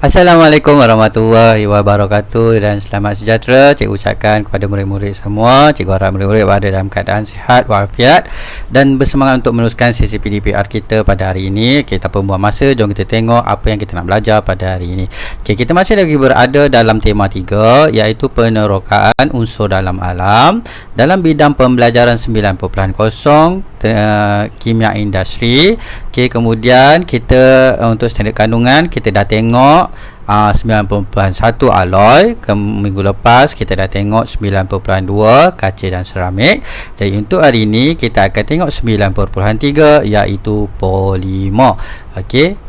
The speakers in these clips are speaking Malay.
Assalamualaikum warahmatullahi wabarakatuh dan selamat sejahtera cikgu ucapkan kepada murid-murid semua. Cikgu harap murid-murid berada dalam keadaan sihat walafiat dan bersemangat untuk meneruskan sesi PDPR kita pada hari ini. Kita pun buang masa, jom kita tengok apa yang kita nak belajar pada hari ini. Kita masih lagi berada dalam tema 3 iaitu penerokaan unsur dalam alam dalam bidang pembelajaran 9.0 kimia industri. Kemudian kita untuk standard kandungan kita dah tengok 9.1 alloy. Minggu lepas kita dah tengok 9.2 kaca dan seramik. Jadi untuk hari ini kita akan tengok 9.3 iaitu polimer.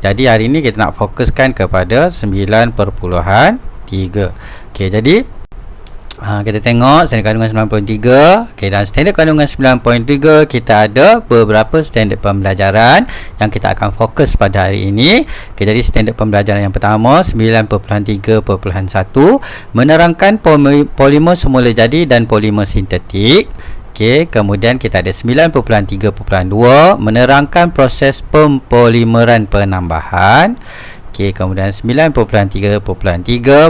Jadi hari ini kita nak fokuskan kepada 9.3. Jadi kita tengok standard kandungan 9.3. Dan standard kandungan 9.3 kita ada beberapa standard pembelajaran yang kita akan fokus pada hari ini. Jadi standard pembelajaran yang pertama 9.3.1 menerangkan polimer semula jadi dan polimer sintetik. Kemudian kita ada 9.3.2 menerangkan proses pempolimeran penambahan. Kemudian 9.3.3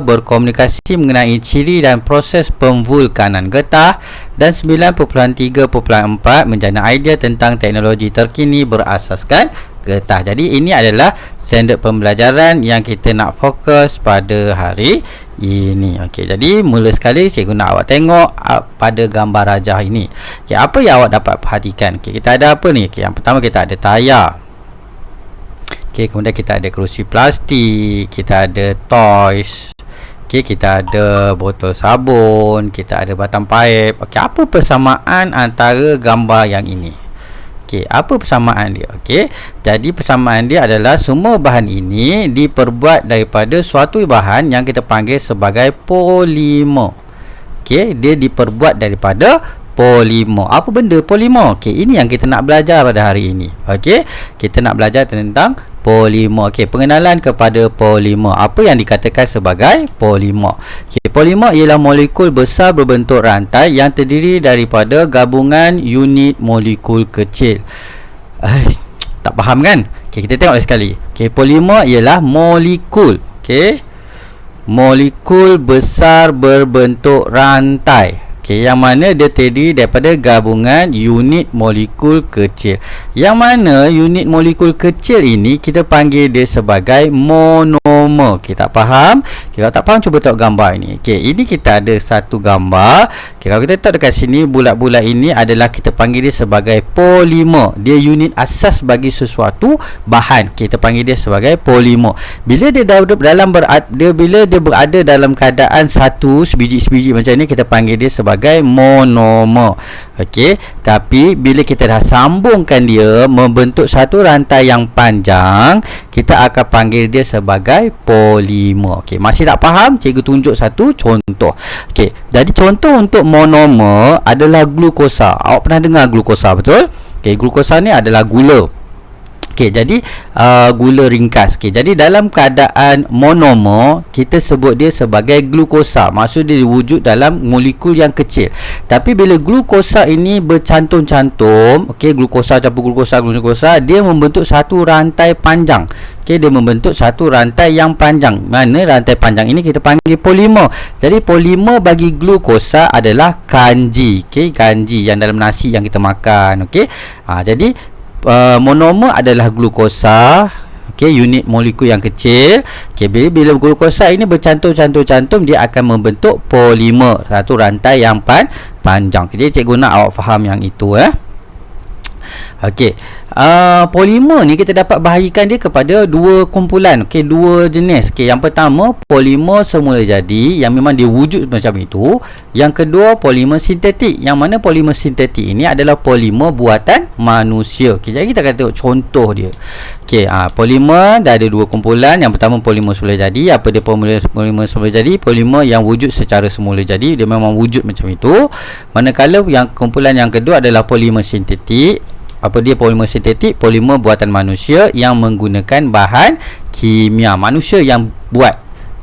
berkomunikasi mengenai ciri dan proses pemvulkanan getah, dan 9.3.4 menjana idea tentang teknologi terkini berasaskan getah. Jadi ini adalah standard pembelajaran yang kita nak fokus pada hari ini. Jadi mula sekali cikgu nak awak tengok pada gambar rajah ini. Apa yang awak dapat perhatikan? Kita ada apa ni? Yang pertama kita ada tayar. Kemudian kita ada kerusi plastik, kita ada toys, kita ada botol sabun, kita ada batang paip. Apa persamaan antara gambar yang ini? Apa persamaan dia? Jadi persamaan dia adalah semua bahan ini diperbuat daripada suatu bahan yang kita panggil sebagai polimer. Dia diperbuat daripada polimer. Apa benda polimer? Ini yang kita nak belajar pada hari ini. Kita nak belajar tentang polimer. Pengenalan kepada polimer. Apa yang dikatakan sebagai polimer? Polimer ialah molekul besar berbentuk rantai yang terdiri daripada gabungan unit molekul kecil. Tak faham kan? Kita tengok sekali. Polimer ialah molekul. Molekul besar berbentuk rantai. Yang mana dia terdiri daripada gabungan unit molekul kecil. Yang mana unit molekul kecil ini kita panggil dia sebagai monomer. Tak faham? Kalau tak faham cuba tengok gambar ini. Ini kita ada satu gambar. Kalau kita tengok dekat sini, bulat-bulat ini adalah kita panggil dia sebagai polimer. Dia unit asas bagi sesuatu bahan. Kita panggil dia sebagai polimer. Bila dia berada dalam keadaan satu sebiji-sebiji macam ni, kita panggil dia sebagai monomer. Tapi bila kita dah sambungkan dia membentuk satu rantai yang panjang, kita akan panggil dia sebagai polimer. Masih tak faham? Cikgu tunjuk satu contoh. Jadi contoh untuk monomer adalah glukosa. Awak pernah dengar glukosa, betul? Glukosa ni adalah gula. Jadi gula ringkas. Jadi dalam keadaan monomer, kita sebut dia sebagai glukosa. Maksud dia wujud dalam molekul yang kecil. Tapi bila glukosa ini bercantum-cantum, glukosa campur glukosa, dia membentuk satu rantai panjang. Dia membentuk satu rantai yang panjang. Mana rantai panjang ini kita panggil polimer. Jadi polimer bagi glukosa adalah kanji. Kanji yang dalam nasi yang kita makan. Jadi monomer adalah glukosa, unit molekul yang kecil. Bila glukosa ini bercantum-cantum, dia akan membentuk polimer, satu rantai yang panjang. Jadi cikgu nak awak faham yang itu. Polimer ni kita dapat bahagikan dia kepada dua kumpulan, dua jenis. Yang pertama polimer semula jadi yang memang dia wujud macam itu. Yang kedua polimer sintetik, yang mana polimer sintetik ini adalah polimer buatan manusia. Jadi kita akan tengok contoh dia. Polimer dah ada dua kumpulan. Yang pertama polimer semula jadi. Apa dia polimer semula jadi? Polimer yang wujud secara semula jadi, dia memang wujud macam itu. Manakala yang kumpulan yang kedua adalah polimer sintetik. Apa dia polimer sintetik? Polimer buatan manusia yang menggunakan bahan kimia. Manusia yang buat.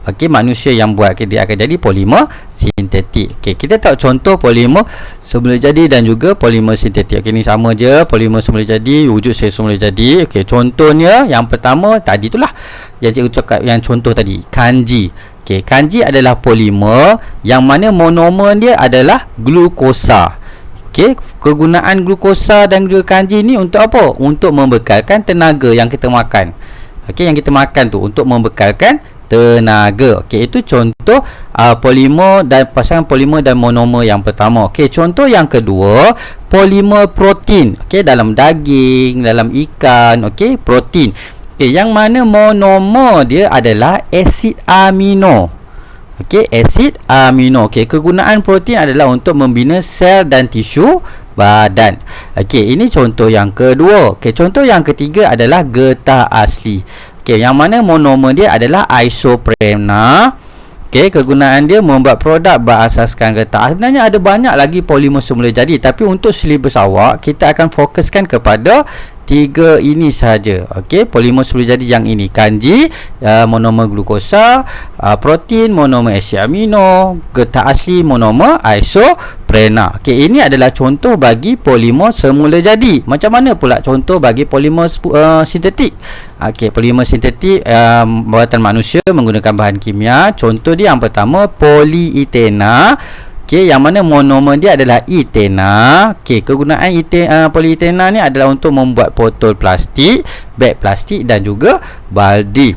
Okey, manusia yang buat, okay, dia akan jadi polimer sintetik. Okey, kita tahu contoh polimer semula jadi dan juga polimer sintetik. Okey, ni sama je, polimer semula jadi, wujud sel semula jadi. Okey, contohnya yang pertama tadi itulah yang cikgu cakap, yang contoh tadi, kanji. Okey, kanji adalah polimer yang mana monomer dia adalah glukosa. Okey, kegunaan glukosa dan juga kanji ni untuk apa? Untuk membekalkan tenaga yang kita makan. Okey, yang kita makan tu untuk membekalkan tenaga. Okey, itu contoh polimer dan pasangan polimer dan monomer yang pertama. Okey, contoh yang kedua, polimer protein. Okey, dalam daging, dalam ikan, okey, protein. Okey, yang mana monomer dia adalah asid amino. Okey, asid amino. Okey, kegunaan protein adalah untuk membina sel dan tisu badan. Okey, ini contoh yang kedua. Okey, contoh yang ketiga adalah getah asli. Okey, yang mana monomer dia adalah isoprena. Okey, kegunaan dia membuat produk berasaskan getah. Sebenarnya ada banyak lagi polimer semula jadi, tapi untuk silibus awak kita akan fokuskan kepada tiga ini saja. Okey, polimer semula jadi yang ini, kanji, monomer glukosa, protein, monomer asid amino, getah asli, monomer isoprena. Okey, ini adalah contoh bagi polimer semula jadi. Macam mana pula contoh bagi polimer sintetik? Okey, polimer sintetik buatan manusia menggunakan bahan kimia. Contoh dia yang pertama, polietena. Okey, yang mana monomer dia adalah etena. Okey, kegunaan polietena ni adalah untuk membuat botol plastik, beg plastik dan juga baldi.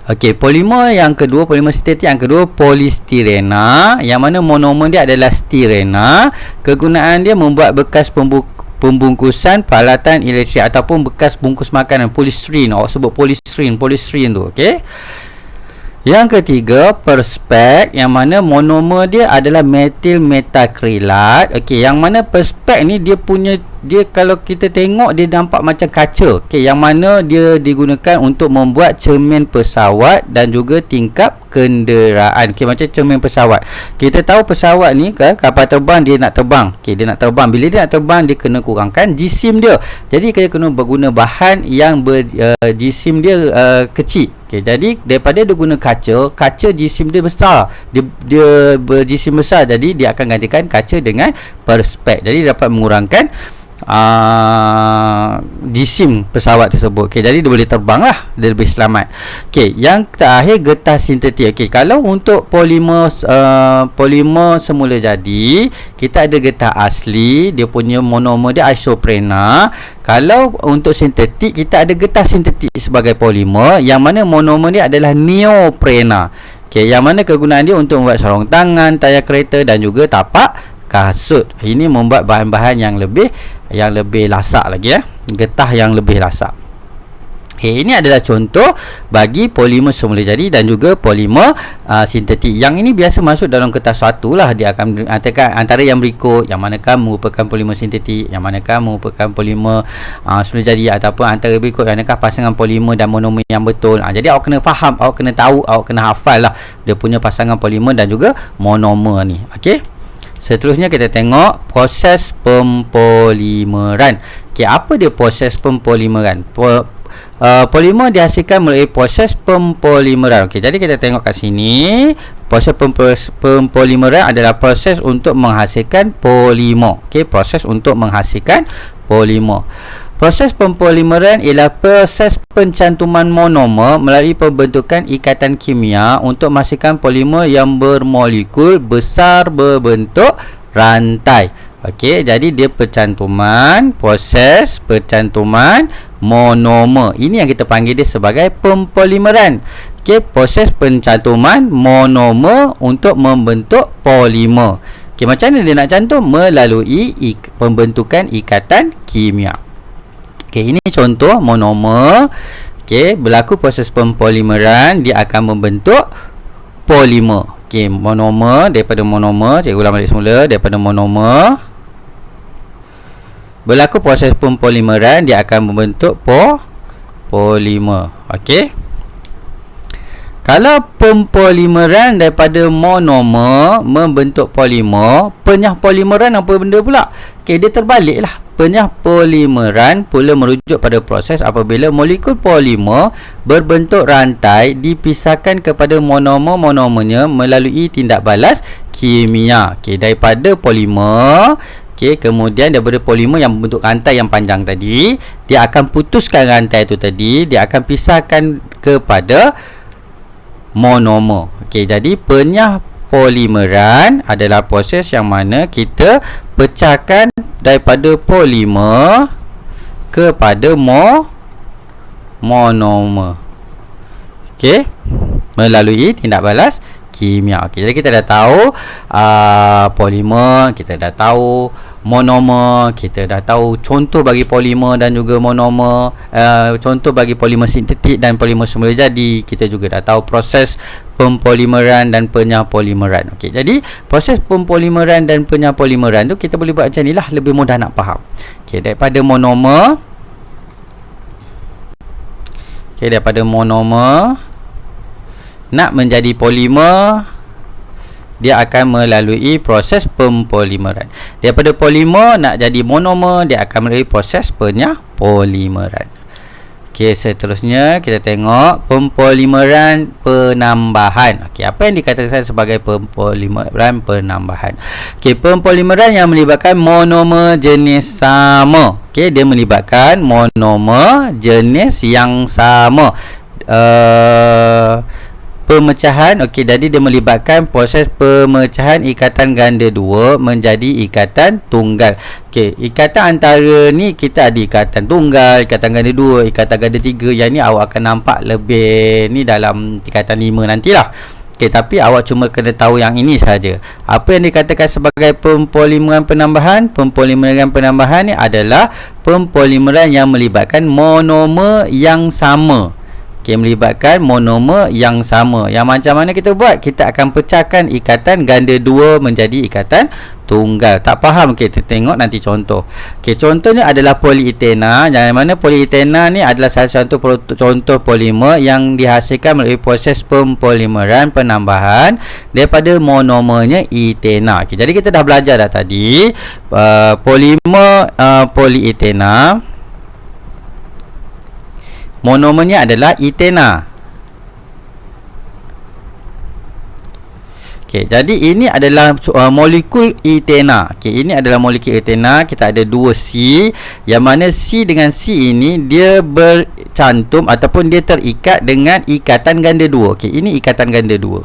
Okey, polimer yang kedua, polimer sintetik yang kedua, polistirena, yang mana monomer dia adalah stirena. Kegunaan dia membuat bekas pembungkusan peralatan elektrik ataupun bekas bungkus makanan, polystyrene. Awak sebut polystyrene tu. Okey. Yang ketiga, perspek, yang mana monomer dia adalah metil metakrilat. Okey, yang mana perspek ni dia kalau kita tengok dia nampak macam kaca. Okey, yang mana dia digunakan untuk membuat cermin pesawat dan juga tingkap kenderaan. Okey, macam cermin pesawat. Kita tahu pesawat ni kapal terbang dia nak terbang. Okey, dia nak terbang. Bila dia nak terbang dia kena kurangkan jisim dia. Jadi dia kena berguna bahan yang jisim dia kecil. Okey, jadi daripada dia guna kaca jisim dia besar. Dia berjisim besar, jadi dia akan gantikan kaca dengan perspek. Jadi dapat mengurangkan jisim pesawat tersebut. Okey, jadi dia boleh terbang lah, dia lebih selamat. Okey, yang terakhir, getah sintetik. Okey, kalau untuk polimer semula jadi, kita ada getah asli, dia punya monomer dia isoprena. Kalau untuk sintetik, kita ada getah sintetik sebagai polimer, yang mana monomer dia adalah neoprena. Okey, yang mana kegunaan dia untuk membuat sarung tangan, tayar kereta dan juga tapak kasut. Ini membuat bahan-bahan yang lebih lasak lagi, getah yang lebih lasak. Ini adalah contoh bagi polimer semula jadi dan juga polimer sintetik. Yang ini biasa masuk dalam kertas 1 lah. Dia akan mengatakan antara yang berikut, yang manakah merupakan polimer sintetik, yang manakah merupakan polimer semula jadi, ataupun antara berikut yang manakah pasangan polimer dan monomer yang betul. Jadi awak kena faham, awak kena tahu, awak kena hafal lah dia punya pasangan polimer dan juga monomer ni. Okey, seterusnya kita tengok proses pempolimeran. Okey, apa dia proses pempolimeran? Polimer dihasilkan melalui proses pempolimeran. Okey, jadi kita tengok kat sini, proses pempolimeran adalah proses untuk menghasilkan polimer. Okey, proses untuk menghasilkan polimer. Proses pempolimeran ialah proses pencantuman monomer melalui pembentukan ikatan kimia untuk menghasilkan polimer yang bermolekul besar berbentuk rantai. Okey, jadi dia proses pencantuman monomer. Ini yang kita panggil dia sebagai pempolimeran. Okey, proses pencantuman monomer untuk membentuk polimer. Okey, macam mana dia nak cantum? Melalui pembentukan ikatan kimia. Okey, ini contoh monomer. Okey, berlaku proses pempolimeran, dia akan membentuk polimer. Okey, monomer, daripada monomer, cikgu ulang balik semula, daripada monomer berlaku proses pempolimeran, dia akan membentuk polimer. Okey, kalau pempolimeran daripada monomer membentuk polimer, penyah polimeran apa benda pula? Okey, dia terbalik lah. penyah polimeran pula merujuk pada proses apabila molekul polimer berbentuk rantai dipisahkan kepada monomer-monomernya melalui tindak balas kimia. Okey, daripada polimer, okey, kemudian daripada polimer yang berbentuk rantai yang panjang tadi, dia akan putuskan rantai itu tadi, dia akan pisahkan kepada monomer. Okey, jadi penyah polimeran adalah proses yang mana kita pecahkan daripada polimer kepada monomer. Okey, melalui tindak balas kimia. Okey, jadi kita dah tahu polimer, kita dah tahu monomer, kita dah tahu contoh bagi polimer dan juga monomer, contoh bagi polimer sintetik dan polimer semula jadi. Kita juga dah tahu proses pempolimeran dan penyapolimeran. Okey, jadi proses pempolimeran dan penyapolimeran tu kita boleh buat macam ni lah, lebih mudah nak faham. Okey, daripada monomer, nak menjadi polimer, dia akan melalui proses pempolimeran. Daripada polimer nak jadi monomer, dia akan melalui proses penyapolimeran. Okey, seterusnya kita tengok pempolimeran penambahan. Okey, apa yang dikatakan sebagai pempolimeran penambahan? Okey, pempolimeran yang melibatkan monomer jenis sama. Okey, dia melibatkan monomer jenis yang sama. Pemecahan, okey, jadi dia melibatkan proses pemecahan ikatan ganda dua menjadi ikatan tunggal. Okey, ikatan antara ni kita ada ikatan tunggal, ikatan ganda dua, ikatan ganda tiga. Yang ni awak akan nampak lebih ni dalam ikatan 5 nantilah. Okey, tapi awak cuma kena tahu yang ini saja. Apa yang dikatakan sebagai pempolimeran penambahan? Pempolimeran penambahan ni adalah pempolimeran yang melibatkan monomer yang sama. Okey, melibatkan monomer yang sama. Yang macam mana kita buat? Kita akan pecahkan ikatan ganda dua menjadi ikatan tunggal. Tak faham? Okey, kita tengok nanti contoh. Okey, contohnya adalah polietena. Yang mana polietena ni adalah salah satu contoh polimer yang dihasilkan melalui proses pempolimeran penambahan daripada monomernya etena. Okey, jadi kita dah belajar dah tadi polimer polietena. Monomernya adalah etena. Okey, jadi ini adalah molekul etena. Okey, ini adalah molekul etena. Kita ada 2 C, yang mana C dengan C ini dia bercantum ataupun dia terikat dengan ikatan ganda 2. Okey, ini ikatan ganda 2.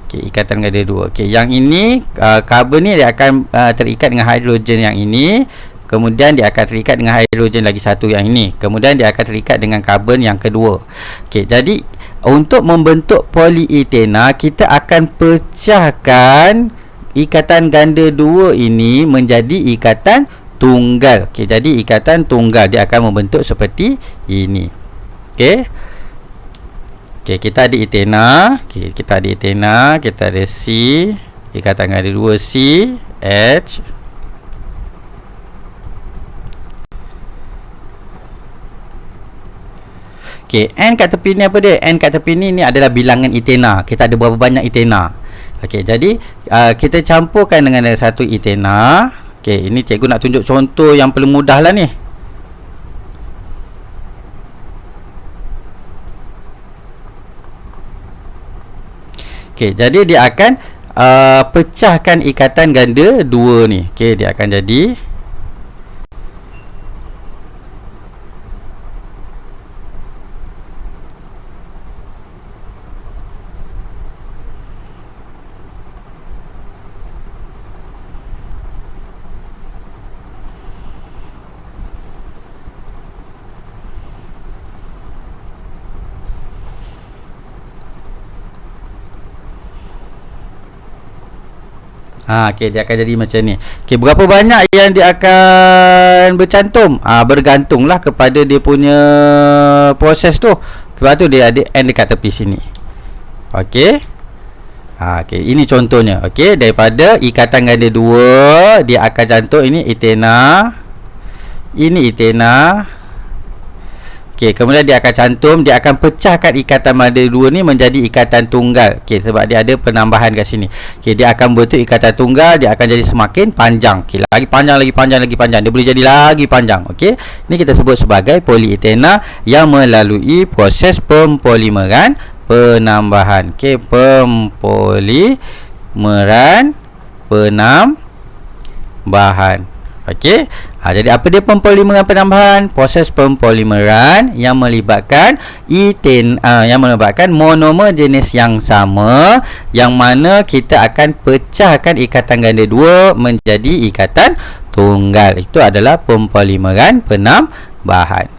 Okey, ikatan ganda 2. Okey, yang ini karbon ni dia akan terikat dengan hidrogen yang ini. Kemudian dia akan terikat dengan hidrogen lagi satu yang ini. Kemudian dia akan terikat dengan karbon yang kedua. Okey, jadi untuk membentuk polietena, kita akan pecahkan ikatan ganda dua ini menjadi ikatan tunggal. Okey, jadi ikatan tunggal dia akan membentuk seperti ini. Okey. Okey, kita ada etena. Okey, kita ada etena, kita ada C, ikatan ganda 2 C, H. Okey, N kat tepi ni apa dia? N kat tepi ni adalah bilangan etena. Kita ada berapa banyak etena. Okey, jadi kita campurkan dengan satu etena. Okey, ini cikgu nak tunjuk contoh yang paling mudah lah ni. Okey, jadi dia akan pecahkan ikatan ganda 2 ni. Okey, dia akan jadi okey, dia akan jadi macam ni. Okey, berapa banyak yang dia akan bercantum? Bergantunglah kepada dia punya proses tu. Sebab tu dia ada N dekat tepi sini. Okey. Okey, ini contohnya. Okey, daripada ikatan ganda 2, dia akan cantum ini etena. Ini etena. Okey, kemudian dia akan cantum, dia akan pecahkan ikatan mana dua ni menjadi ikatan tunggal. Okey, sebab dia ada penambahan kat sini. Okey, dia akan bentuk ikatan tunggal, dia akan jadi semakin panjang. Okey, lagi panjang, lagi panjang, lagi panjang. Dia boleh jadi lagi panjang. Okey, ini kita sebut sebagai polietena yang melalui proses pempolimeran penambahan. Okey, pempolimeran penambahan. Okey. Jadi apa dia pempolimeran penambahan? Proses pempolimeran yang melibatkan yang melibatkan monomer jenis yang sama, yang mana kita akan pecahkan ikatan ganda dua menjadi ikatan tunggal. Itu adalah pempolimeran penambahan.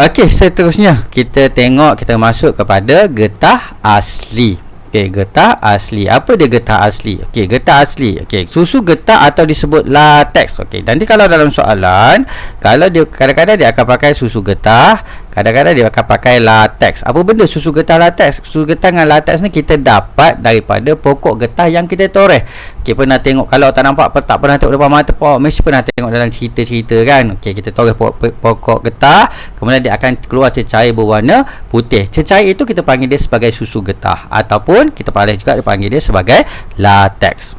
Okey, seterusnya kita masuk kepada getah asli. Okey, getah asli. Apa dia getah asli? Okey, getah asli. Okey, susu getah atau disebut lateks. Okey, nanti kalau dalam soalan, kalau dia kadang-kadang dia akan pakai susu getah, kadang-kadang dia akan pakai lateks. Apa benda susu getah lateks? Susu getah dengan lateks ni kita dapat daripada pokok getah yang kita toreh. Okey, pernah tengok, kalau tak nampak, tak pernah tengok depan mata pokok, mesti pernah tengok dalam cerita-cerita kan. Okey, kita toreh pokok getah, kemudian dia akan keluar cecair berwarna putih. Cecair itu kita panggil dia sebagai susu getah, ataupun kita boleh juga dipanggil dia sebagai lateks.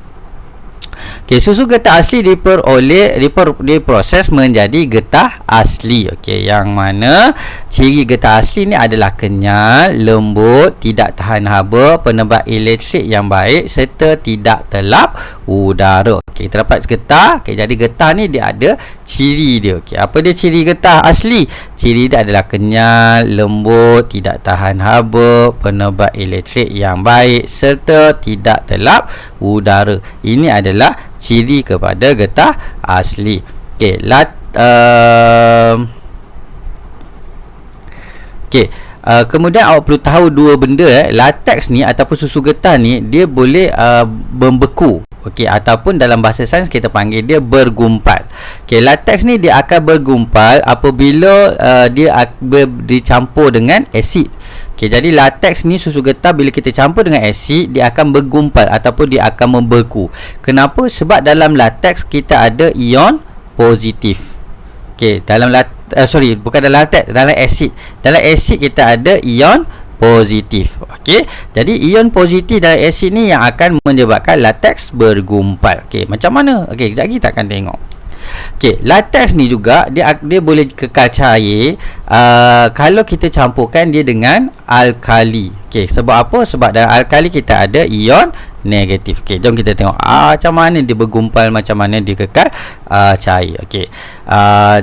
Okey, susu getah asli diproses menjadi getah asli. Okey, yang mana ciri getah asli ni adalah kenyal, lembut, tidak tahan haba, penebat elektrik yang baik serta tidak terlap udara. Okey, kita dapat getah. Okey, jadi getah ni dia ada ciri dia. Okey, apa dia ciri getah asli? Ciri dia adalah kenyal, lembut, tidak tahan haba, penebat elektrik yang baik serta tidak terlap udara. Ini adalah ciri kepada getah asli. Okey, kemudian awak perlu tahu dua benda. Lateks ni ataupun susu getah ni dia boleh membeku. Okey, ataupun dalam bahasa sains kita panggil dia bergumpal. Okey, lateks ni dia akan bergumpal apabila dia dicampur dengan asid. Okey, jadi lateks ni, susu getah, bila kita campur dengan asid, dia akan bergumpal ataupun dia akan membeku. Kenapa? Sebab dalam lateks kita ada ion positif. Okey, dalam bukan dalam lateks, dalam asid. Dalam asid kita ada ion positif. Okey, jadi ion positif dalam asid ni yang akan menyebabkan lateks bergumpal. Okey, macam mana? Okey, kejap lagi kita akan tengok. Okey, lateks ni juga dia boleh kekal cair kalau kita campurkan dia dengan alkali. Okey, sebab apa? Sebab dalam alkali kita ada ion negatif. Okey, jom kita tengok macam mana dia bergumpal, macam mana dia kekal cair. Okey,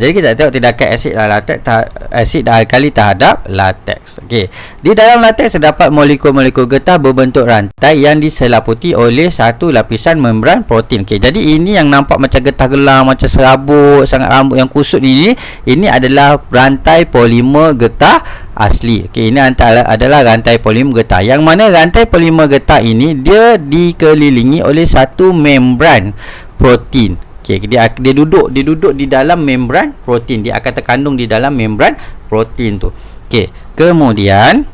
jadi kita tengok tindakan asid dan lateks, asid dan alkali terhadap lateks. Okey, di dalam lateks terdapat molekul-molekul getah berbentuk rantai yang diselaputi oleh satu lapisan membran protein. Okey, jadi ini yang nampak macam getah gelang, macam serabut, sangat rambut yang kusut ini adalah rantai polimer getah asli. Okey, ini adalah rantai polimer getah, yang mana rantai polimer getah ini dia dikelilingi oleh satu membran protein. Okey, dia duduk di dalam membran protein. Dia akan terkandung di dalam membran protein tu. Okey, kemudian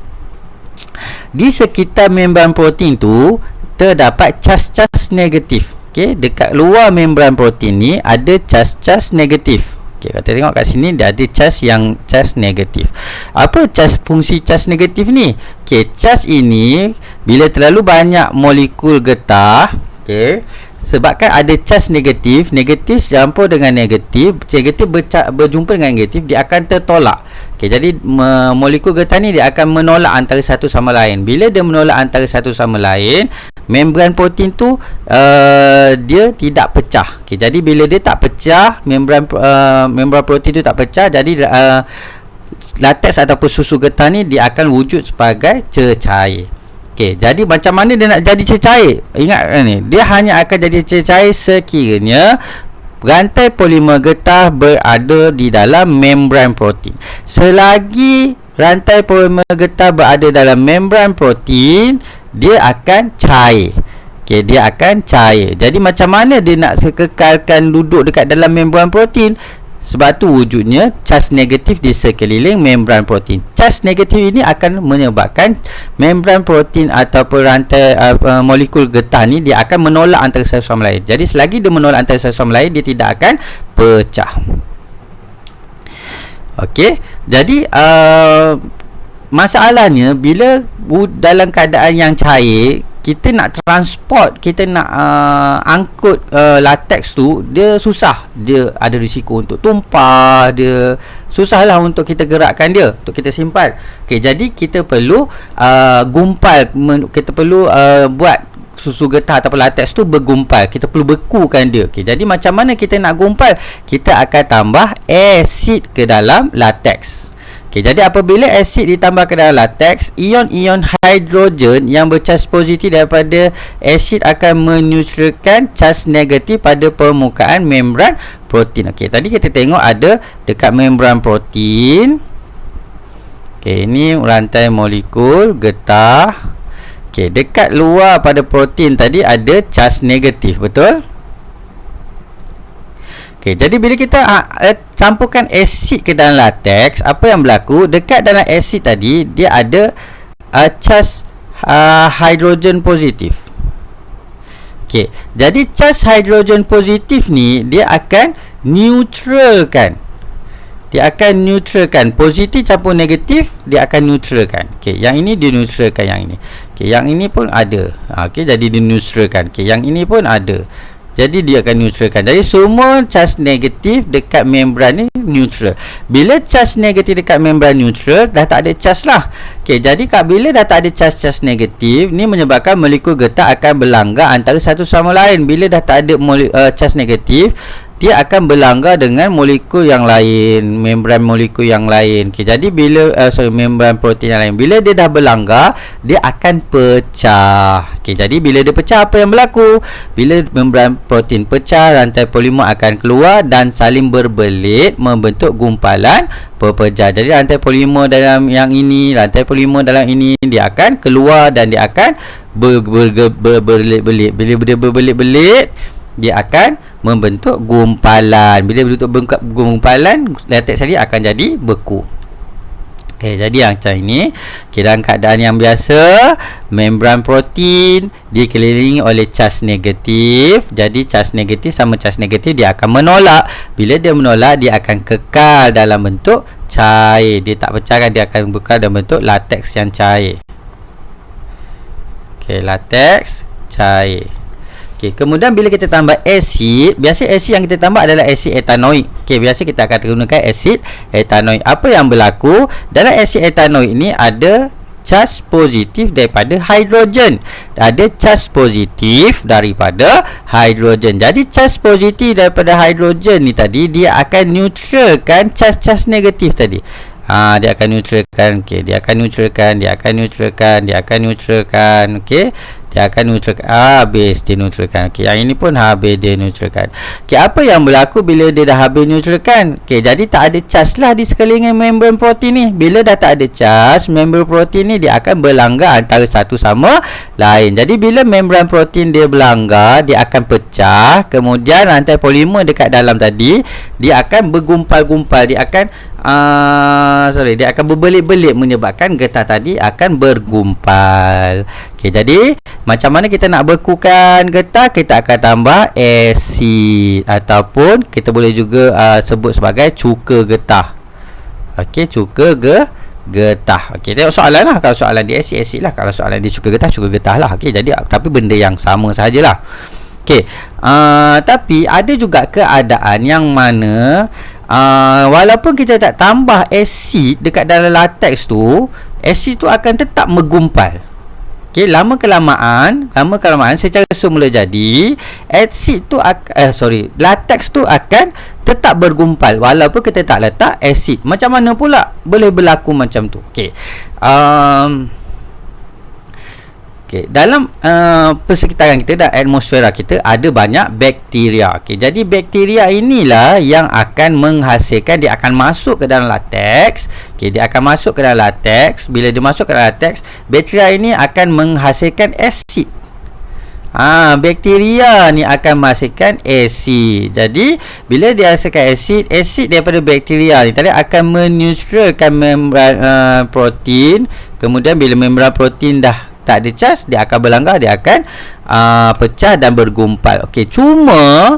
di sekitar membran protein tu terdapat cas-cas negatif. Okey, dekat luar membran protein ni ada cas-cas negatif. Okey, kita tengok kat sini dia ada cas negatif. Apa fungsi cas negatif ni? Okey, cas ini bila terlalu banyak molekul getah, okey, sebabkan ada cas negatif campur dengan negatif berjumpa dengan negatif, dia akan tertolak. Okey, jadi molekul getah ni dia akan menolak antara satu sama lain. Bila dia menolak antara satu sama lain, membran protein tu dia tidak pecah. Okey, jadi bila dia tak pecah, membran protein tu tak pecah, jadi lateks ataupun susu getah ni dia akan wujud sebagai cecair. Okey, jadi macam mana dia nak jadi cecair? Ingat ni, dia hanya akan jadi cecair sekiranya rantai polimer getah berada di dalam membran protein. Selagi rantai polimer getah berada dalam membran protein, dia akan cair. Okey, dia akan cair. Jadi macam mana dia nak kekalkan duduk dekat dalam membran protein? Sebab tu wujudnya cas negatif di sekeliling membran protein. Cas negatif ini akan menyebabkan membran protein ataupun rantai molekul getah ni dia akan menolak antara satu sama lain. Jadi selagi dia menolak antara satu sama lain, dia tidak akan pecah. Okey, jadi masalahnya bila dalam keadaan yang cair, kita nak transport, kita nak angkut latex tu, dia susah, dia ada risiko untuk tumpah, dia susahlah untuk kita gerakkan dia, untuk kita simpan. Okey, jadi kita perlu gumpal, kita perlu buat susu getah ataupun latex tu bergumpal, kita perlu bekukan dia. Okey, jadi macam mana kita nak gumpal? Kita akan tambah asid ke dalam latex. Okey, jadi apabila asid ditambah ke dalam latex, ion-ion hidrogen yang bercas positif daripada asid akan meneutralkan cas negatif pada permukaan membran protein. Okey, tadi kita tengok ada dekat membran protein. Okey, ini rantai molekul getah. Okey, dekat luar pada protein tadi ada cas negatif, betul? Okey, jadi bila kita campurkan asid ke dalam latex, apa yang berlaku? Dekat dalam asid tadi dia ada cas hidrogen positif. Okey, jadi cas hidrogen positif ni dia akan neutralkan. Dia akan neutralkan positif campur negatif, dia akan neutralkan. Okey, yang ini dia neutralkan yang ini. Okey, yang ini pun ada. Okey, jadi dia neutralkan. Okey, yang ini pun ada. Jadi dia akan neutralkan. Jadi semua cas negatif dekat membran ni neutral. Bila cas negatif dekat membran neutral, dah tak ada cas lah. Okey, jadi bila dah tak ada cas negatif, ni menyebabkan molekul getah akan berlanggar antara satu sama lain. Bila dah tak ada cas negatif, dia akan berlanggar dengan molekul yang lain, membran molekul yang lain. Okey, jadi bila membran protein yang lain, bila dia dah berlanggar, dia akan pecah. Okey, jadi bila dia pecah, apa yang berlaku? Bila membran protein pecah, rantai polimer akan keluar dan saling berbelit membentuk gumpalan pepejah. Jadi rantai polimer dalam yang ini, rantai polimer dalam ini, dia akan keluar dan dia akan berbelit-belit. Bila dia berbelit-belit, dia akan membentuk gumpalan. Bila bentuk gumpalan, latex tadi akan jadi beku. Okey, jadi yang macam ini, dalam keadaan yang biasa, membran protein dikelilingi oleh cas negatif. Jadi cas negatif sama cas negatif dia akan menolak. Bila dia menolak, dia akan kekal dalam bentuk cair. Dia tak pecahkan, dia akan kekal dalam bentuk latex yang cair. Okey, latex cair. Okey, kemudian bila kita tambah asid, biasa asid yang kita tambah adalah asid etanoik. Okey, biasa kita akan gunakan asid etanoik. Apa yang berlaku? Dalam asid etanoik ini ada cas positif daripada hidrogen. Ada cas positif daripada hidrogen. Jadi cas positif daripada hidrogen ni tadi, dia akan neutralkan cas-cas negatif tadi. Dia akan neutralkan. Okey, dia akan neutralkan, dia akan neutralkan, dia akan neutralkan. Okey, dia akan neutralkan. Habis dia neutralkan. Okey, yang ini pun habis dia neutralkan. Okey, apa yang berlaku bila dia dah habis neutralkan? Okey, jadi tak ada cas lah di sekeliling membran protein ni. Bila dah tak ada cas, membran protein ni dia akan berlanggar antara satu sama lain. Jadi bila membran protein dia berlanggar, dia akan pecah. Kemudian rantai polimer dekat dalam tadi, dia akan bergumpal-gumpal. Dia akan dia akan berbelit-belit, menyebabkan getah tadi akan bergumpal. Okey, jadi macam mana kita nak bekukan getah? Kita akan tambah asid, ataupun kita boleh juga sebut sebagai cuka getah. Okey, cuka getah. Okey, tengok soalan lah. Kalau soalan dia asid lah. Kalau soalan dia cuka getah lah. Okey, jadi tapi benda yang sama sajalah. Okey, tapi ada juga keadaan yang mana walaupun kita tak tambah asid dekat dalam latex tu, asid tu akan tetap menggumpal. Okey, lama kelamaan secara semula jadi asid tu latex tu akan tetap bergumpal walaupun kita tak letak asid. Macam mana pula boleh berlaku macam tu? Okey. Dalam persekitaran kita dan atmosfera kita ada banyak bakteria. Okey, jadi bakteria inilah yang akan menghasilkan, dia akan masuk ke dalam latex. Okey, dia akan masuk ke dalam latex. Bila dia masuk ke dalam latex, bakteria ini akan menghasilkan asid. Bakteria ni akan menghasilkan asid. Jadi bila dia hasilkan asid daripada bakteria ni tadi akan meneutralkan membran protein. Kemudian bila membran protein dah tak ada charge, dia akan berlanggar, dia akan pecah dan bergumpal. Okey, cuma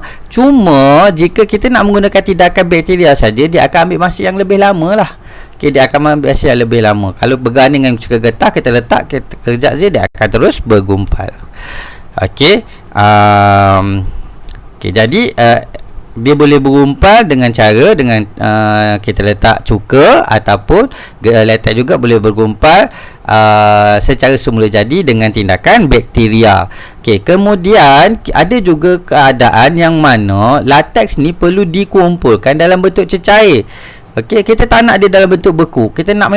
jika kita nak menggunakan tindakan bakteria saja, dia akan ambil masa yang lebih lama lah. Okey, dia akan ambil masa yang lebih lama. Kalau berganding dengan suka getah, kita letak, kita kejap je, dia akan terus bergumpal. Okey, jadi dia boleh bergumpal dengan cara kita letak cuka, ataupun letak juga boleh bergumpal secara semula jadi dengan tindakan bakteria. Okey, kemudian ada juga keadaan yang mana lateks ni perlu dikumpulkan dalam bentuk cecair. Okey, kita tak nak dia dalam bentuk beku. Kita nak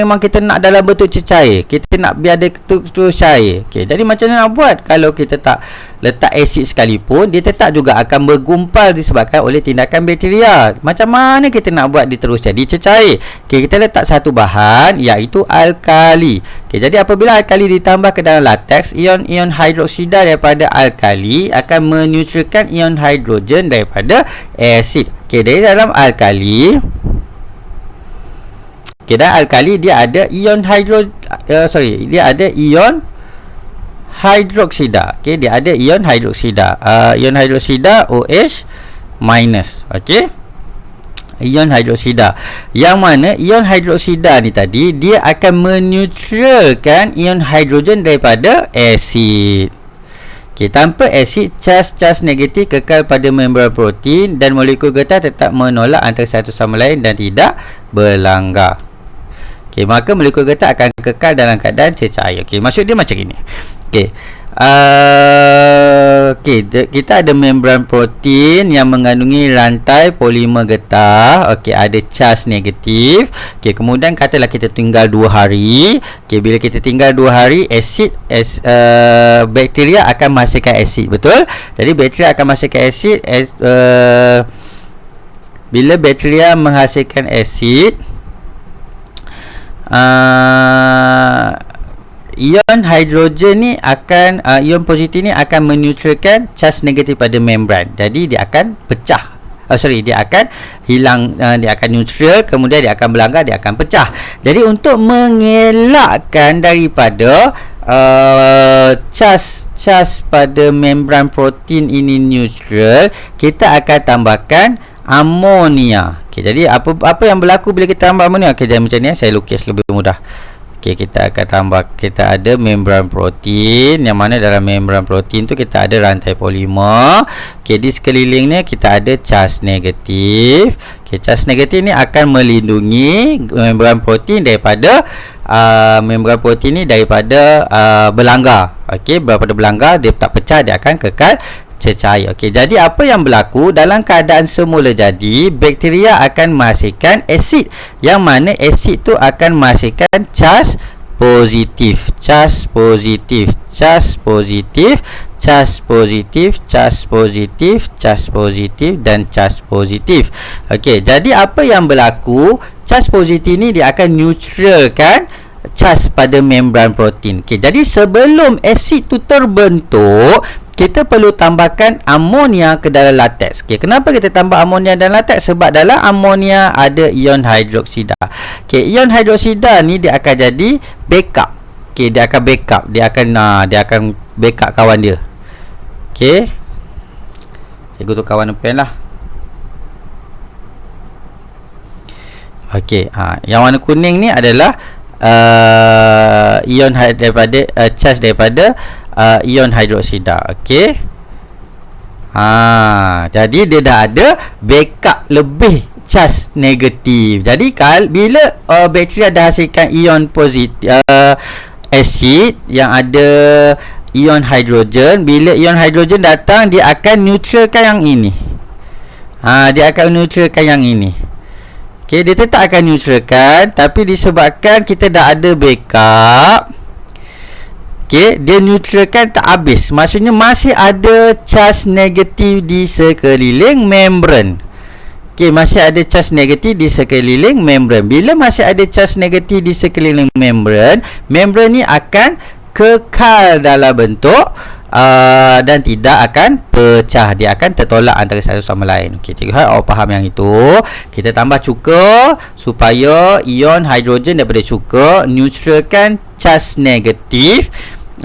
dalam bentuk cecair. Kita nak biar dia terus cair. Okey, jadi macam mana nak buat? Kalau kita tak letak asid sekalipun, dia tetap juga akan bergumpal disebabkan oleh tindakan bakteria. Macam mana kita nak buat dia terus jadi cecair? Okey, kita letak satu bahan, iaitu alkali. Okey, jadi apabila alkali ditambah ke dalam lateks, ion-ion hidroksida daripada alkali akan meneutralkan ion hidrogen daripada asid. Okey, dari dalam alkali, dan alkali dia ada ion hidroksida. Okey, dia ada ion hidroksida. Ion hidroksida OH minus. Okey, ion hidroksida, yang mana ion hidroksida ni tadi dia akan meneutralkan ion hidrogen daripada asid. Okey, tanpa asid, charge negatif kekal pada membran protein dan molekul getah tetap menolak antara satu sama lain dan tidak berlanggar. Okey, maka molekul getah akan kekal dalam keadaan cecair. Okey, maksud dia macam ini. Okey. Kita ada membran protein yang mengandungi rantai polimer getah. Okey, ada charge negatif. Okey, kemudian katalah kita tinggal 2 hari. Okey, bila kita tinggal 2 hari, bakteria akan menghasilkan asid, betul? Jadi bakteria akan menghasilkan asid. Bila bakteria menghasilkan asid, ion hidrogen ni akan ion positif ni akan meneutralkan charge negatif pada membran. Jadi dia akan pecah. Dia akan hilang, dia akan neutral, kemudian dia akan berlanggar, dia akan pecah. Jadi untuk mengelakkan daripada charge pada membran protein ini neutral, kita akan tambahkan amonia. Okey, jadi apa yang berlaku bila kita tambah amonia? Okey, jadi macam ni, saya lukis lebih mudah. Okey, kita akan tambah, kita ada membran protein, yang mana dalam membran protein tu kita ada rantai polimer. Okey, di sekelilingnya kita ada charge negatif. Okey, charge negatif ni akan melindungi membran protein daripada berlanggar. Okey, daripada berlanggar, dia tak pecah, dia akan kekal cecair. Okey, jadi apa yang berlaku dalam keadaan semula jadi, bakteria akan menghasilkan asid, yang mana asid tu akan menghasilkan charge positif, charge positif, charge positif, charge positif, charge positif, charge positif dan charge positif. Okey, jadi apa yang berlaku, charge positif ni dia akan neutralkan charge pada membran protein. Okey, jadi sebelum asid tu terbentuk, kita perlu tambahkan amonia ke dalam lateks. Okey, kenapa kita tambah amonia dalam lateks? Sebab dalam amonia ada ion hidroksida. Okey, ion hidroksida ni dia akan jadi backup. Okey, dia akan backup, dia akan backup kawan dia. Okey, saya guna kawan pen lah. Okey, yang warna kuning ni adalah ion daripada charge daripada ion hidroksida. Okey. Jadi dia dah ada backup lebih charge negatif. Jadi bila bakteria dah hasilkan ion positif, asid yang ada ion hidrogen, bila ion hidrogen datang, dia akan neutralkan yang ini. Dia akan neutralkan yang ini. Okey, dia tetap akan neutralkan, tapi disebabkan kita dah ada backup, okey, dia neutralkan tak habis. Maksudnya masih ada charge negatif di sekeliling membran. Okey, masih ada charge negatif di sekeliling membran. Bila masih ada charge negatif di sekeliling membran, membran ni akan kekal dalam bentuk dan tidak akan pecah. Dia akan tertolak antara satu sama lain. Okey, cikgu harap awak faham yang itu. Kita tambah cuka supaya ion hidrogen daripada cuka neutralkan charge negatif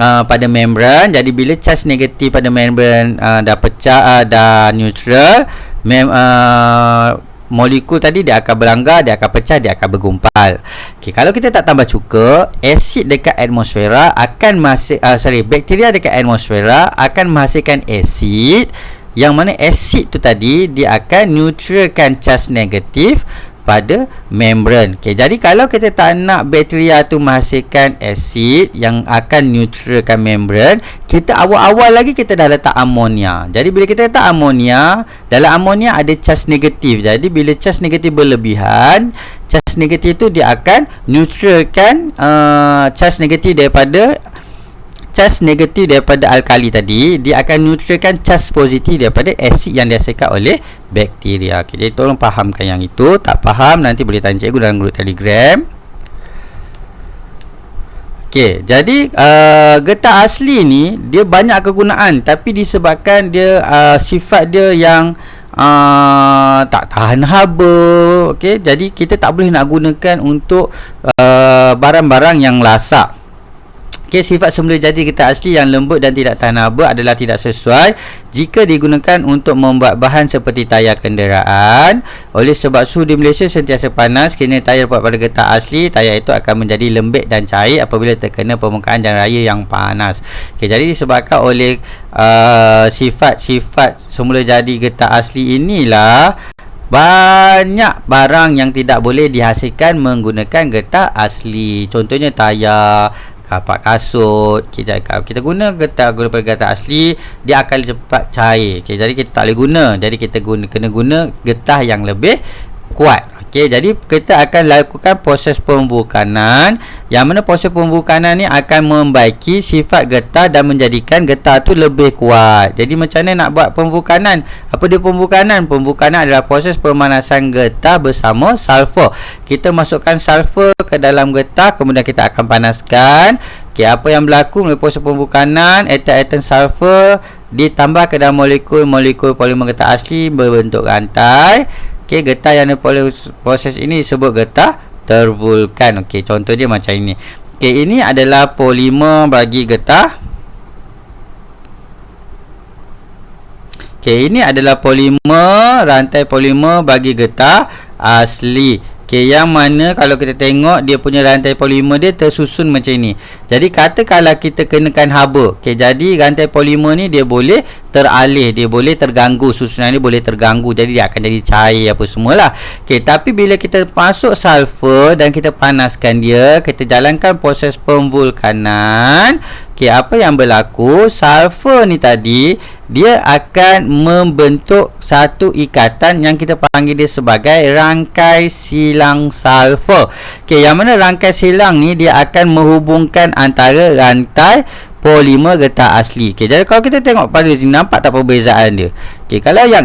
pada membran. Jadi bila charge negatif pada membran dah pecah, dah neutral, molekul tadi dia akan berlanggar, dia akan pecah, dia akan bergumpal. Okey, kalau kita tak tambah cuka, asid dekat atmosfera akan bakteria dekat atmosfera akan menghasilkan asid, yang mana asid tu tadi dia akan neutralkan charge negatif pada membran. Okey, jadi kalau kita tak nak bakteria tu menghasilkan asid yang akan neutralkan membran, kita awal-awal lagi kita dah letak amonia. Jadi bila kita letak amonia, dalam amonia ada charge negatif. Jadi bila charge negatif berlebihan, charge negatif tu dia akan neutralkan charge negatif daripada alkali tadi, dia akan neutralkan charge positif daripada asid yang dihasilkan oleh bakteria. Okay, jadi tolong fahamkan yang itu. Tak faham nanti boleh tanya cikgu dalam grup Telegram. Okey, jadi getah asli ni dia banyak kegunaan, tapi disebabkan dia sifat dia yang tak tahan haba. Okey, jadi kita tak boleh nak gunakan untuk barang-barang yang lasak. Okay, sifat semula jadi getah asli yang lembut dan tidak tahan haba adalah tidak sesuai jika digunakan untuk membuat bahan seperti tayar kenderaan. Oleh sebab suhu di Malaysia sentiasa panas, kini tayar buat pada getah asli, tayar itu akan menjadi lembek dan cair apabila terkena permukaan jalan raya yang panas. Okay, jadi disebabkan oleh sifat-sifat semula jadi getah asli inilah banyak barang yang tidak boleh dihasilkan menggunakan getah asli. Contohnya tayar, kapak kasut. Kalau kita guna getah asli, dia akan cepat cair. Okay, jadi kita tak boleh guna. Jadi kita kena guna getah yang lebih kuat. Okey, jadi kita akan lakukan proses pembukanan, yang mana proses pembukanan ni akan membaiki sifat getah dan menjadikan getah tu lebih kuat. Jadi macam mana nak buat pembukanan? Apa dia pembukanan? Pembukanan adalah proses pemanasan getah bersama sulfur. Kita masukkan sulfur ke dalam getah, kemudian kita akan panaskan. Okey, apa yang berlaku melalui proses pembukanan? Atom-atom sulfur ditambah ke dalam molekul polimer getah asli berbentuk rantai. Okey, getah yang proses ini disebut getah tervulkan. Okey, contoh dia macam ini. Okey, ini adalah polimer bagi getah. Okey, ini adalah polimer, rantai polimer bagi getah asli. Okey, yang mana kalau kita tengok dia punya rantai polimer dia tersusun macam ini. Jadi katakanlah kita kenakan haba. Okey, jadi rantai polimer ni dia boleh teralih, dia boleh terganggu, susunan dia boleh terganggu. Jadi dia akan jadi cair apa semualah. Okey, tapi bila kita masuk sulfur dan kita panaskan dia, kita jalankan proses pemvulkanan. Okey, apa yang berlaku? Sulfur ni tadi dia akan membentuk satu ikatan yang kita panggil dia sebagai rangkai silang sulfur. Okey, yang mana rangkai silang ni dia akan menghubungkan antara rantai polimer getah asli. Okey, jadi kalau kita tengok pada sini, nampak tak perbezaan dia? Okey, kalau yang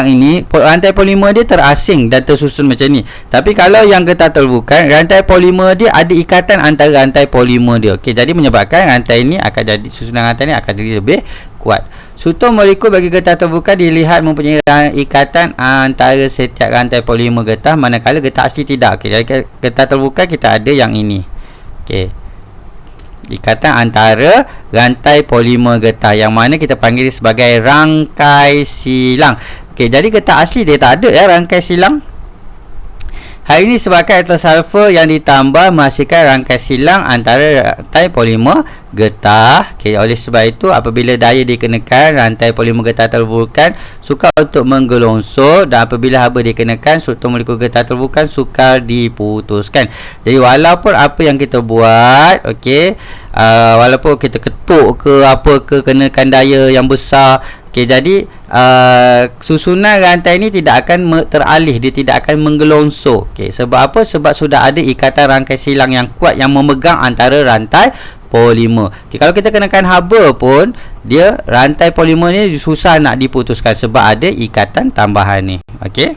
ini, rantai polimer dia terasing dan tersusun macam ni. Tapi kalau yang getah terbuka, rantai polimer dia ada ikatan antara rantai polimer dia. Okey, jadi menyebabkan rantai ini akan jadi, susunan rantai ini akan jadi lebih kuat. Struktur molekul bagi getah terbuka dilihat mempunyai ikatan antara setiap rantai polimer getah, manakala getah asli tidak. Okey, jadi getah terbuka kita ada yang ini. Okey, ikatan antara rantai polimer getah, yang mana kita panggil sebagai rangkai silang. Okey, jadi getah asli dia tak ada rangkai silang. Hal ini sebabkan atom sulfur yang ditambah menghasilkan rangkai silang antara rantai polimer getah. Okey, oleh sebab itu apabila daya dikenakan, rantai polimer getah tervulkan sukar untuk menggelongsor, dan apabila haba dikenakan, struktur molekul getah tervulkan sukar diputuskan. Jadi walaupun apa yang kita buat, okey, walaupun kita ketuk ke apa ke, kenakan daya yang besar, okey, jadi susunan rantai ini tidak akan teralih, dia tidak akan menggelongsor. Okey, sebab apa? Sebab sudah ada ikatan rangkai silang yang kuat yang memegang antara rantai polimer. Okey, kalau kita kenakan haba pun, dia rantai polimer ni susah nak diputuskan sebab ada ikatan tambahan ni. Okey,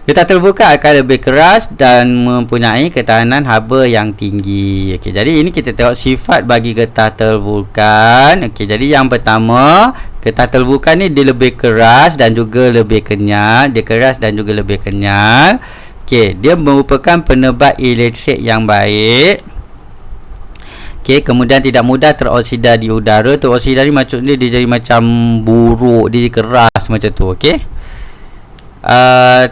getah terbuka akan lebih keras dan mempunyai ketahanan haba yang tinggi. Okey, jadi ini kita tengok sifat bagi getah tervulkan. Okey, jadi yang pertama, getah tervulkan ni dia lebih keras dan juga lebih kenyal. Dia keras dan juga lebih kenyal. Okey, dia merupakan penebat elektrik yang baik. Okey, kemudian tidak mudah teroksida di udara. Teroksida ni maksudnya dia jadi macam buruk, dia keras macam tu. Okey.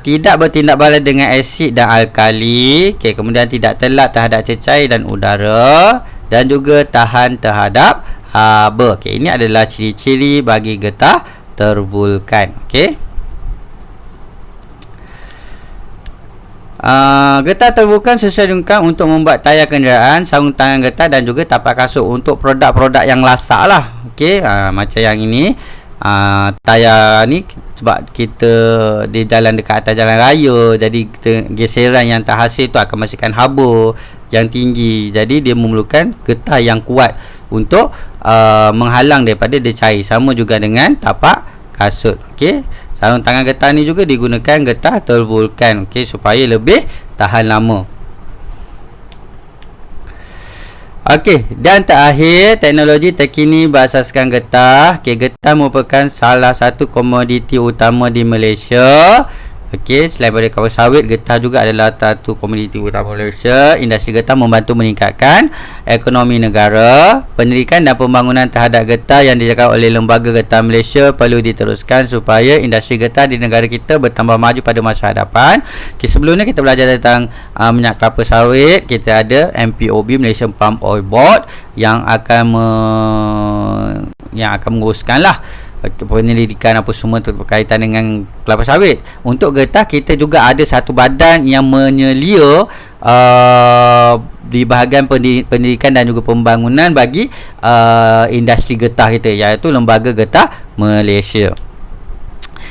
Tidak bertindak balas dengan asid dan alkali. Okey, kemudian tidak telak terhadap cecair dan udara, dan juga tahan terhadap haba. Okey, ini adalah ciri-ciri bagi getah tervulkan. Okey. Getah tervulkan sesuai dengan untuk membuat tayar kenderaan, sarung tangan getah dan juga tapak kasut untuk produk-produk yang lasak lah. Okey, macam yang ini, tayar ni sebab kita di dalam dekat atas jalan raya, jadi geseran yang terhasil tu akan menghasilkan haba yang tinggi. Jadi dia memerlukan getah yang kuat untuk menghalang daripada dia cair. Sama juga dengan tapak kasut. Okey, sarung tangan getah ni juga digunakan getah tervulkan, okey, supaya lebih tahan lama. Okey, dan terakhir, teknologi terkini berasaskan getah. Okey, getah merupakan salah satu komoditi utama di Malaysia. Okey, selain daripada kelapa sawit, getah juga adalah satu komoditi utama Malaysia. Industri getah membantu meningkatkan ekonomi negara. Pendidikan dan pembangunan terhadap getah yang dijalankan oleh Lembaga Getah Malaysia perlu diteruskan supaya industri getah di negara kita bertambah maju pada masa hadapan. Okay, sebelumnya kita belajar tentang minyak kelapa sawit. Kita ada MPOB, Malaysian Palm Oil Board, yang akan menguruskan lah penyelidikan apa semua berkaitan dengan kelapa sawit. Untuk getah, kita juga ada satu badan yang menyelia di bahagian pendidikan dan juga pembangunan bagi industri getah kita, iaitu Lembaga Getah Malaysia.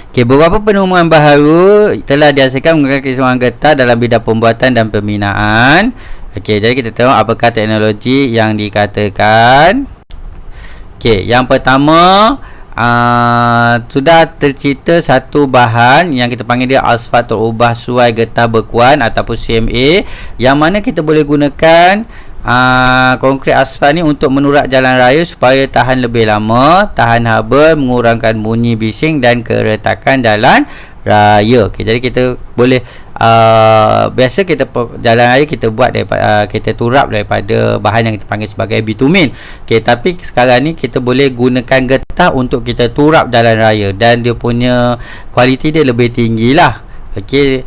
Okay, beberapa penemuan baharu telah dihasilkan menggunakan kesemuan getah dalam bidang pembuatan dan pembinaan. Okay, jadi kita tengok apakah teknologi yang dikatakan. Okay, yang pertama, sudah tercipta satu bahan yang kita panggil dia asfalt terubah suai getah bekuan ataupun CMA, yang mana kita boleh gunakan konkrit asfalt ni untuk menurak jalan raya supaya tahan lebih lama, tahan haba, mengurangkan bunyi bising dan keretakan jalan raya. Okay, jadi kita boleh biasa kita jalan raya kita buat daripada kita turap daripada bahan yang kita panggil sebagai bitumen. Okay, tapi sekarang ni kita boleh gunakan getah untuk kita turap jalan raya dan dia punya kualiti dia lebih tinggi lah. Okay,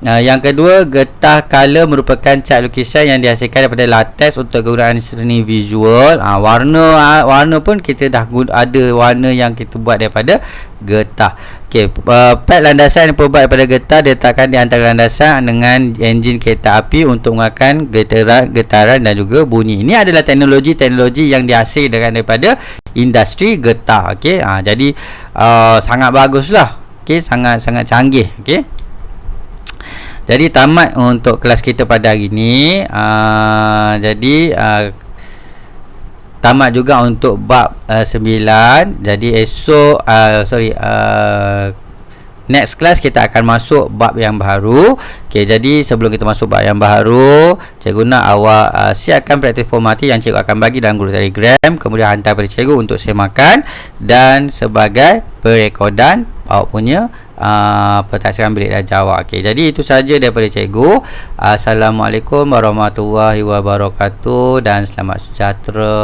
yang kedua, getah color merupakan cat lukisan yang dihasilkan daripada latex untuk kegunaan seni visual. Warna pun kita dah ada warna yang kita buat daripada getah. Okey, pad landasan yang dibuat daripada getah diletakkan di antara landasan dengan enjin kereta api untuk mengeluarkan getaran dan juga bunyi. Ini adalah teknologi yang dihasilkan daripada industri getah. Okey, jadi sangat baguslah. Okey, sangat canggih. Okey. Jadi tamat untuk kelas kita pada hari ini. Tamat juga untuk bab 9. Jadi esok next class kita akan masuk bab yang baru. Okey, jadi sebelum kita masuk bab yang baru, cikgu nak awak siapkan praktis formatif yang cikgu akan bagi dalam grup Telegram, kemudian hantar pada cikgu untuk semakan dan sebagai perekodan awak punya pertasiran bilik dan jawab. Okey, jadi itu saja daripada cikgu. Assalamualaikum warahmatullahi wabarakatuh dan selamat sejahtera.